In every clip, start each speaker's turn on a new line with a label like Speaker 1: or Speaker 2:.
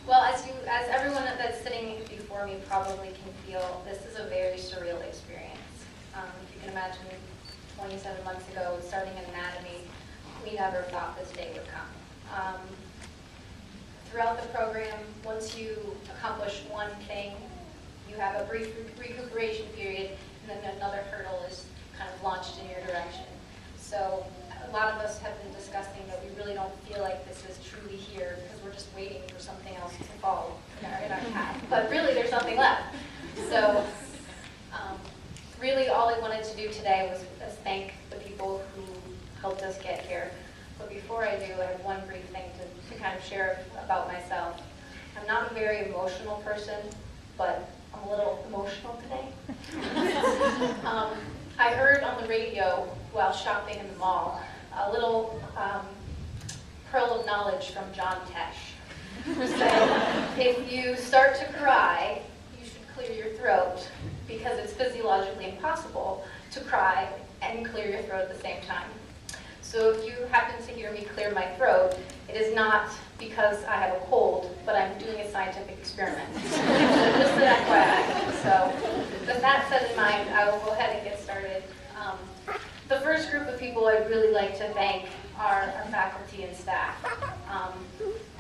Speaker 1: Well, as everyone that's sitting before me probably can feel, this is a very surreal experience. If you can imagine, 27 months ago, starting in anatomy, we never thought this day would come. Throughout the program, once you accomplish one thing, you have a brief recuperation period, and then another hurdle is kind of launched in your direction. So a lot of us have been discussing that we really don't feel like this is truly here because we're just waiting for something else to fall in our path. But really, there's something left. So really, all I wanted to do today was thank the people who helped us get here. But before I do, I have one brief thing to kind of share about myself. I'm not a very emotional person, but I'm a little emotional today. I heard on the radio while shopping in the mall a little pearl of knowledge from John Tesh. So if you start to cry, you should clear your throat because it's physiologically impossible to cry and clear your throat at the same time. So if you happen to hear me clear my throat, it is not because I have a cold, but I'm doing a scientific experiment. So just an FYI. So with that set in mind, I will go ahead and get started. The first group of people I'd really like to thank are our faculty and staff.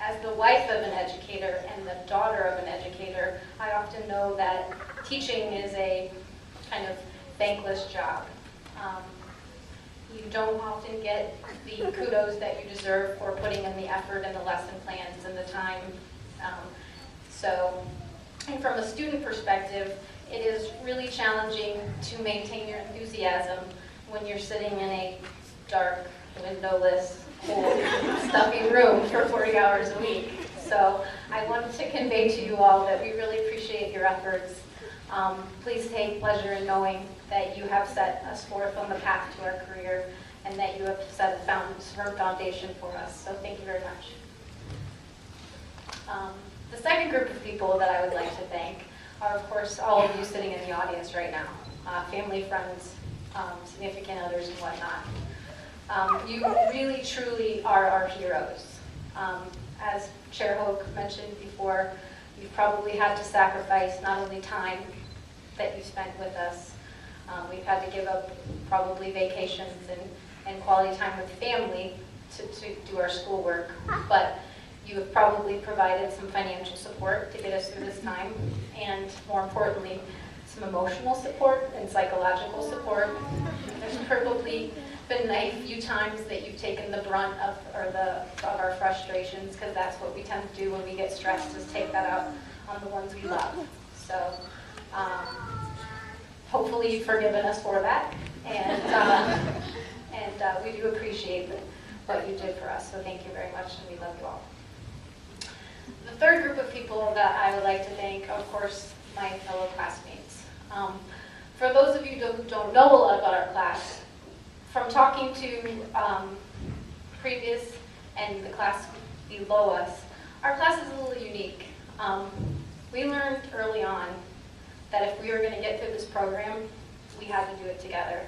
Speaker 1: As the wife of an educator and the daughter of an educator, I often know that teaching is a kind of thankless job. You don't often get the kudos that you deserve for putting in the effort and the lesson plans and the time. And from a student perspective, it is really challenging to maintain your enthusiasm when you're sitting in a dark, windowless, cold, stuffy room for 40 hours a week. So I wanted to convey to you all that we really appreciate your efforts. Please take pleasure in knowing that you have set us forth on the path to our career and that you have set a firm foundation for us. So thank you very much. The second group of people that I would like to thank are, of course, all of you sitting in the audience right now, family, friends, significant others, and whatnot. You really, truly are our heroes. As Chair Hoke mentioned before, you've probably had to sacrifice not only time that you spent with us, we've had to give up probably vacations and quality time with family to do our schoolwork, but you have probably provided some financial support to get us through this time, and more importantly, some emotional support and psychological support. There's probably been a few times that you've taken the brunt of our frustrations, because that's what we tend to do when we get stressed, is take that out on the ones we love. So hopefully you've forgiven us for that, and we do appreciate what you did for us. So thank you very much, and we love you all. The third group of people that I would like to thank, of course, my fellow classmates. For those of you who don't know a lot about our class, from talking to previous and the class below us, our class is a little unique. We learned early on that if we were going to get through this program, we had to do it together.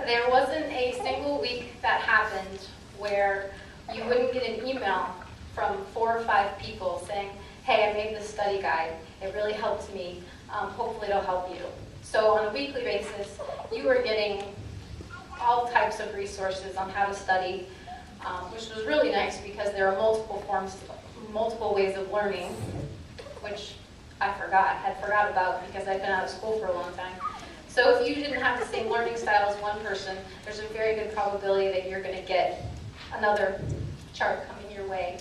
Speaker 1: There wasn't a single week that happened where you wouldn't get an email from 4 or 5 people saying, hey, I made this study guide. It really helped me. Hopefully it'll help you. So on a weekly basis, you were getting all types of resources on how to study, which was really nice because there are multiple ways of learning, which I had forgot about because I've been out of school for a long time. So if you didn't have the same learning style as one person, there's a very good probability that you're going to get another chart coming your way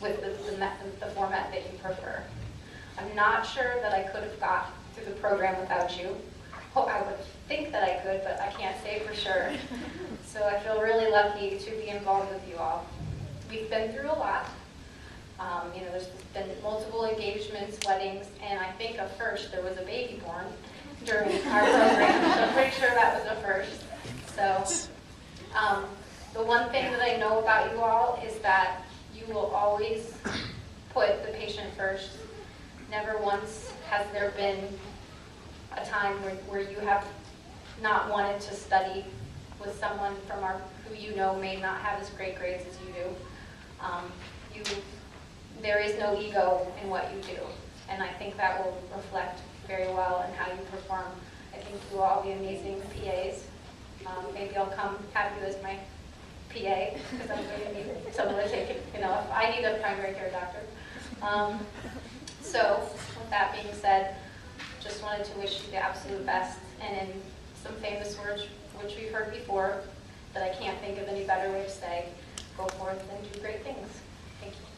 Speaker 1: with the format that you prefer. I'm not sure that I could have got through the program without you. I would think that I could, but I can't say for sure. So I feel really lucky to be involved with you all. We've been through a lot. There's been multiple engagements, weddings, and I think a first, there was a baby born during our program, so I'm pretty sure that was a first. So the one thing that I know about you all is that you will always put the patient first. Never once has there been a time where you have not wanted to study with someone from who you know may not have as great grades as you do. There is no ego in what you do, and I think that will reflect very well in how you perform. I think you will all be amazing PAs. Maybe I'll come have you as my PA, because I'm going to need someone to take it, if I need a primary care doctor. So, with that being said, just wanted to wish you the absolute best, and in some famous words, which we've heard before, that I can't think of any better way to say, go forth and do great things. Thank you.